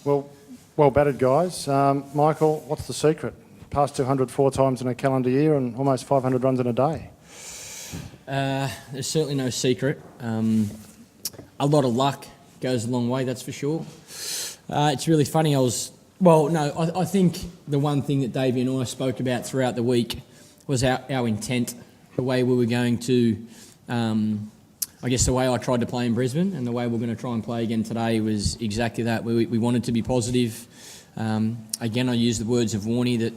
Well batted, guys. Michael, what's the secret? Past 200 4 times in a calendar year and almost 500 runs in a day. There's certainly no secret. A lot of luck goes a long way, that's for sure. It's really funny. I think the one thing that Davey and I spoke about throughout the week was our intent, the way we were going to, I guess the way I tried to play in Brisbane and the way we're going to try and play again today was exactly that. We wanted to be positive. Again, I use the words of Warnie that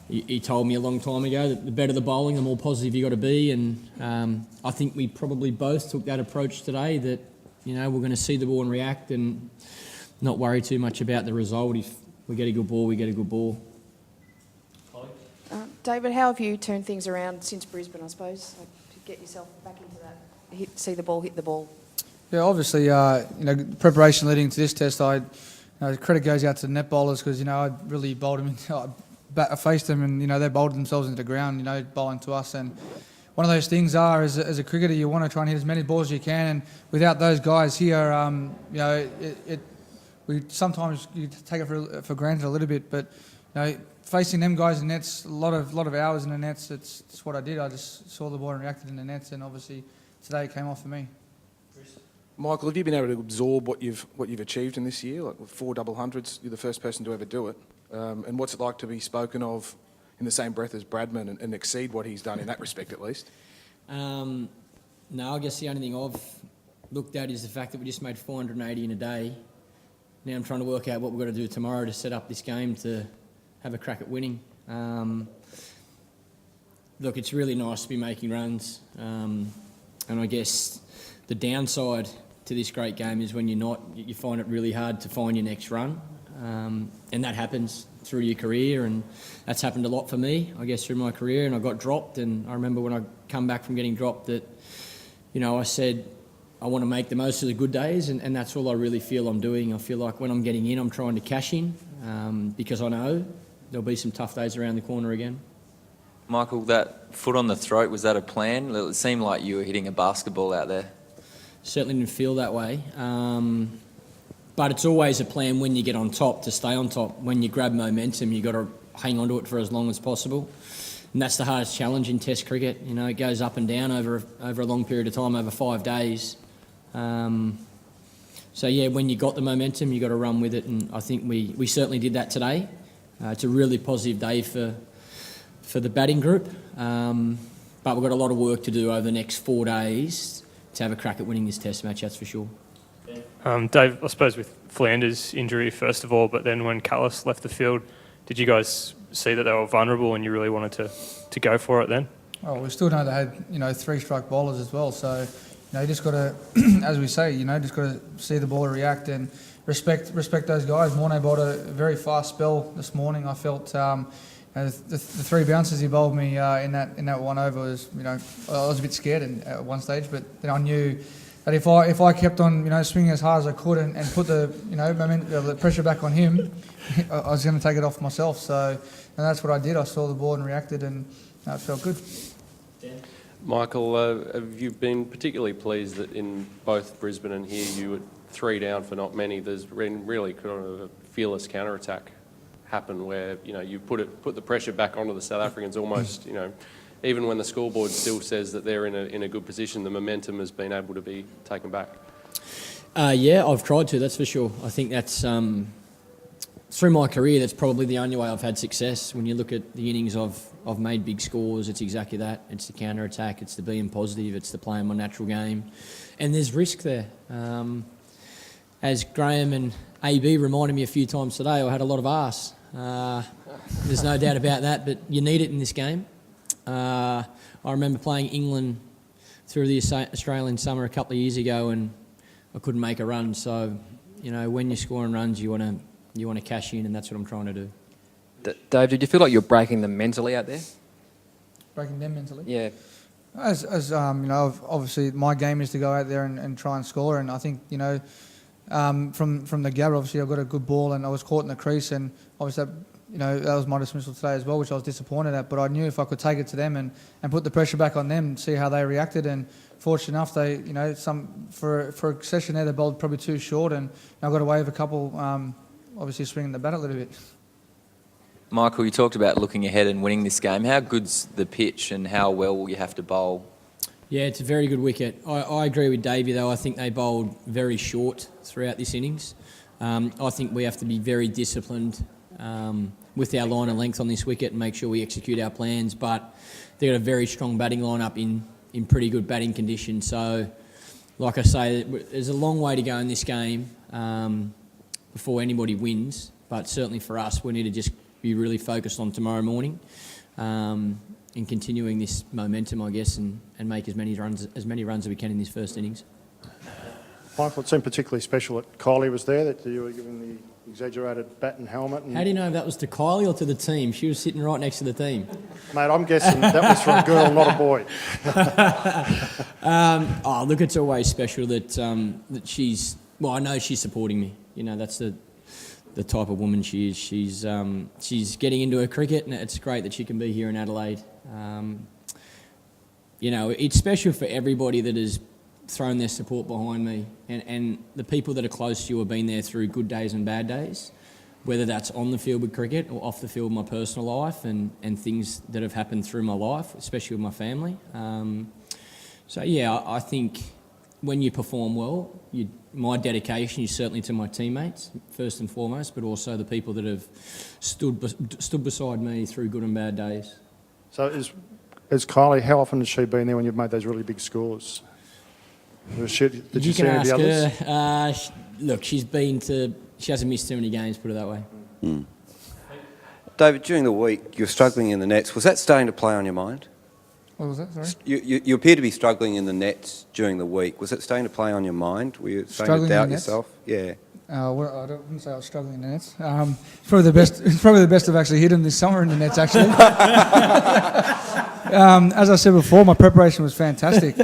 he told me a long time ago that the better the bowling, the more positive you got to be. And I think we probably both took that approach today that, we're going to see the ball and react and not worry too much about the result. If we get a good ball, we get a good ball. David, how have you turned things around since Brisbane, I suppose, to get yourself back into that, see the ball, hit the ball? Yeah, obviously, preparation leading to this test, credit goes out to the net bowlers because, I really bowled them, I faced them and, they bowled themselves into the ground, bowling to us. And one of those things as a cricketer, you want to try and hit as many balls as you can. And without those guys here, we sometimes you take it for granted a little bit. But, facing them guys in nets, a lot of hours in the nets, it's what I did. I just saw the ball and reacted in the nets. And obviously today it came off for me. Michael, have you been able to absorb what you've achieved in this year? Like with 4 double hundreds, you're the first person to ever do it. And what's it like to be spoken of in the same breath as Bradman and exceed what he's done in that respect, at least? No, I guess the only thing I've looked at is the fact that we just made 480 in a day. Now I'm trying to work out what we've got to do tomorrow to set up this game to have a crack at winning. Look, it's really nice to be making runs, and I guess the downside to this great game is when you're not, you find it really hard to find your next run, and that happens through your career, and that's happened a lot for me, I guess, through my career, and I got dropped, and I remember when I come back from getting dropped that, I said I want to make the most of the good days, and that's all I really feel I'm doing. I feel like when I'm getting in, I'm trying to cash in, because I know there'll be some tough days around the corner again. Michael, that foot on the throat, was that a plan? It seemed like you were hitting a basketball out there. Certainly didn't feel that way. But it's always a plan when you get on top to stay on top. When you grab momentum, you've got to hang on to it for as long as possible. And that's the hardest challenge in Test cricket. It goes up and down over a long period of time, over 5 days. So, yeah, when you got the momentum, you've got to run with it. And I think we certainly did that today. It's a really positive day for the batting group. But we've got a lot of work to do over the next 4 days to have a crack at winning this Test match, that's for sure. Dave, I suppose with Flanders' injury first of all, but then when Callis left the field, did you guys see that they were vulnerable and you really wanted to go for it then? Oh, we still know they had 3-strike bowlers as well. So you just got to, as we say, just got to see the ball react and respect those guys. Morne bowled a very fast spell this morning. I felt the 3 bounces he bowled me in that 1 over was I was a bit scared at one stage, but then I knew that if I kept on swinging as hard as I could and put the pressure back on him, I was going to take it off myself. So that's what I did. I saw the ball and reacted, and it felt good. Michael, have you been particularly pleased that in both Brisbane and here you were 3 down for not many? There's been really kind of a fearless counter-attack happen where you put the pressure back onto the South Africans almost. Even when the scoreboard still says that they're in a good position, the momentum has been able to be taken back. Yeah, I've tried to, that's for sure. I think that's, through my career, that's probably the only way I've had success. When you look at the innings I've made big scores, it's exactly that. It's the counter-attack, it's the being positive, it's the playing my natural game. And there's risk there. As Graham and AB reminded me a few times today, I had a lot of arse. There's no doubt about that, but you need it in this game. I remember playing England through the Australian summer a couple of years ago, and I couldn't make a run. So, when you're scoring runs, you want to cash in, and that's what I'm trying to do. Dave, did you feel like you're breaking them mentally out there? Breaking them mentally? Yeah. As obviously my game is to go out there and try and score, and I think from the gap, obviously I got a good ball and I was caught in the crease, and obviously that was my dismissal today as well, which I was disappointed at. But I knew if I could take it to them and put the pressure back on them, see how they reacted. And fortunate enough, they for a session there they bowled probably too short, and I got away with a couple obviously swinging the bat a little bit. Michael, you talked about looking ahead and winning this game. How good's the pitch and how well will you have to bowl? Yeah, it's a very good wicket. I agree with Davey, though. I think they bowled very short throughout this innings. I think we have to be very disciplined with our line of length on this wicket and make sure we execute our plans. But they've got a very strong batting lineup in pretty good batting conditions. So, like I say, there's a long way to go in this game before anybody wins. But certainly for us, we need to just be really focused on tomorrow morning and continuing this momentum, I guess, and make as many runs as we can in this first innings. Michael, it seemed particularly special that Kylie was there, that you were given the exaggerated bat and helmet. And How do you know if that was to Kylie or to the team? She was sitting right next to the team. Mate, I'm guessing that was for a girl, not a boy. Look, it's always special that that she's. Well, I know she's supporting me. You know, that's the type of woman she is. She's getting into her cricket, and it's great that she can be here in Adelaide. You know, it's special for everybody that has thrown their support behind me, and the people that are close to you have been there through good days and bad days, whether that's on the field with cricket or off the field with my personal life and things that have happened through my life, especially with my family. So yeah, I think when you perform well, my dedication is certainly to my teammates first and foremost, but also the people that have stood beside me through good and bad days. So is Kylie, how often has she been there when you've made those really big scores? Did you see any of the others? Her. Look, she hasn't missed too many games, put it that way. David, during the week, you're struggling in the nets. Was that starting to play on your mind? What was that, sorry? You appear to be struggling in the nets during the week. Was it starting to play on your mind? Were you starting to doubt yourself? Yeah. Well, I wouldn't say I was struggling in the nets. It's probably the best I've actually hit them this summer in the nets, actually. As I said before, my preparation was fantastic.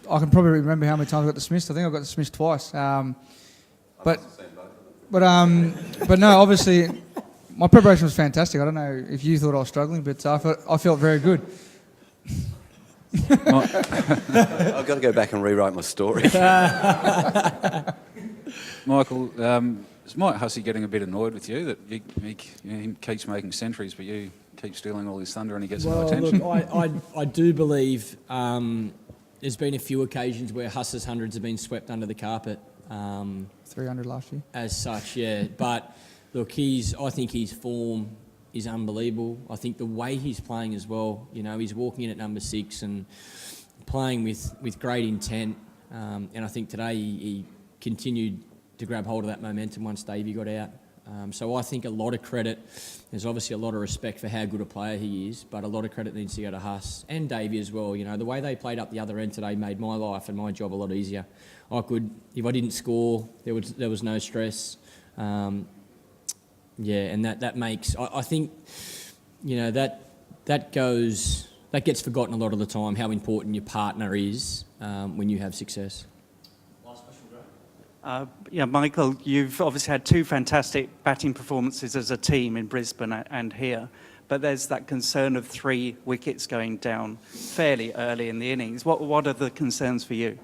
I can probably remember how many times I got dismissed. I think I got dismissed twice. But no, obviously, my preparation was fantastic. I don't know if you thought I was struggling, but I felt very good. I've got to go back and rewrite my story. Michael, is Mike Hussey getting a bit annoyed with you that he keeps making centuries, but you keep stealing all his thunder and he gets no attention? Look, I do believe there's been a few occasions where Huss's hundreds have been swept under the carpet. 300 last year. As such, yeah. But look, I think his form is unbelievable. I think the way he's playing as well, you know, he's walking in at number 6 and playing with great intent. And I think today he continued to grab hold of that momentum once Davey got out. So I think a lot of credit, there's obviously a lot of respect for how good a player he is, but a lot of credit needs to go to Huss and Davey as well. You know, the way they played up the other end today made my life and my job a lot easier. If I didn't score, there was no stress. Yeah, and that makes, I think, you know, that gets forgotten a lot of the time, how important your partner is when you have success. Yeah, Michael, you've obviously had 2 fantastic batting performances as a team in Brisbane and here, but there's that concern of 3 wickets going down fairly early in the innings. What are the concerns for you?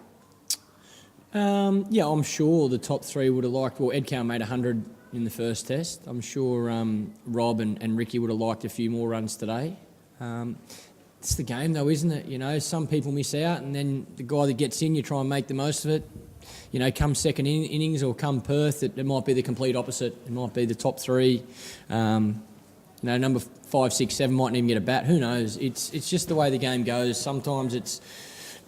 Yeah, I'm sure the top 3 would have liked, well, Ed Cowan made 100 in the first test. I'm sure Rob and Ricky would have liked a few more runs today. It's the game though, isn't it? You know, some people miss out and then the guy that gets in, you try and make the most of it. You know, come second innings or come Perth, it might be the complete opposite. It might be the top 3. You know, number 5, 6, 7 mightn't even get a bat. Who knows? It's just the way the game goes. Sometimes it's,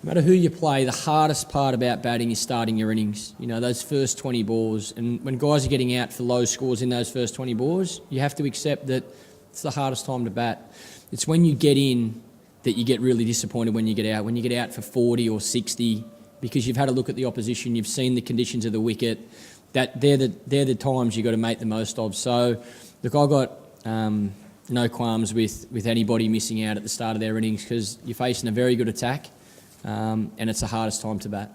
no matter who you play, the hardest part about batting is starting your innings. You know, those first 20 balls. And when guys are getting out for low scores in those first 20 balls, you have to accept that it's the hardest time to bat. It's when you get in that you get really disappointed when you get out. When you get out for 40 or 60, because you've had a look at the opposition, you've seen the conditions of the wicket, they're the times you've got to make the most of. So, look, I got no qualms with anybody missing out at the start of their innings because you're facing a very good attack and it's the hardest time to bat.